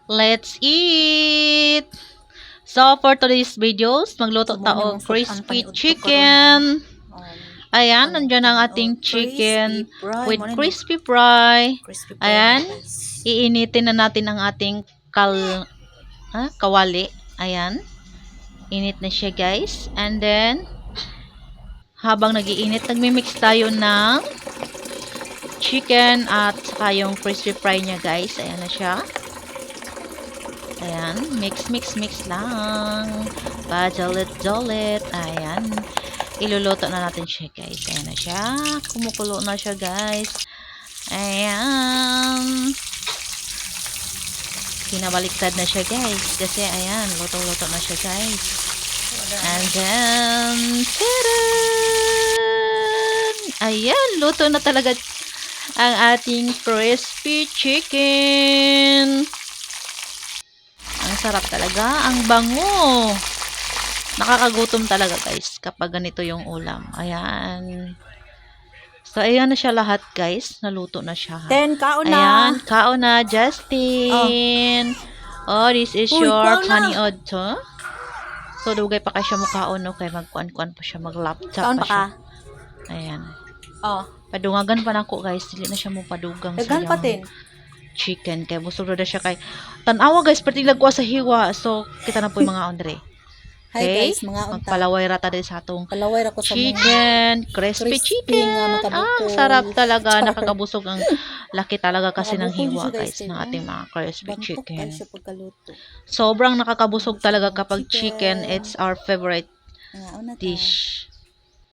Let's eat! So, for today's videos, magluto Sumo tayo nimong crispy sukan, chicken. Ayan, ano, nandiyan ang ating chicken with crispy fry. crispy fry Ayan, na guys. iinitin na natin ang ating kawali. Ayan, init na siya guys. And then, habang nagiinit, nagmi-mix tayo ng chicken at saka yung crispy fry niya guys. Ayan na siya. Ayan, mix lang. Pajalit-jalit. Ayan. Iluluto na natin siya, guys. Ayan na siya. Kumukulo na siya, guys. Ayan. Pinabaliktad na siya, guys. Kasi, ayan, luto-luto na siya, guys. And then, taran! Ayan, luto na talaga ang ating crispy chicken. Ang sarap talaga. Ang bango. Nakakagutom talaga guys kapag ganito yung ulam. Ayan. So, ayan na siya lahat guys. Naluto na siya. Kaon na. Ayan. Kaon na, Justin. Oh, this is your kaniod to. So, dugay pa kayo siya mukhaon. Okay, magkuan-kuan pa siya. Mag-laptop Kaon pa pa siya. ka. Ayan. Oh. Padungagan pa na ko guys. Dili na siya mo padugang sa Dagan pa din. chicken. Kaya busog na siya kay tanawa guys. Pati lagwa sa hiwa. So, kita na po yung mga Andre. Hi Okay? guys, mga unta. Magpalaway rata din sa atong Palaway ra ko sa chicken, crispy chicken. nga makabukol. Sarap talaga. Char. Nakakabusog ang laki talaga kasi ng Makabukol hiwa siya, guys, guys ng ating mga crispy Bantok chicken. pa siya pagkaluto. Sobrang nakakabusog talaga kapag Chicken. chicken. It's our favorite Nga, una ta. dish.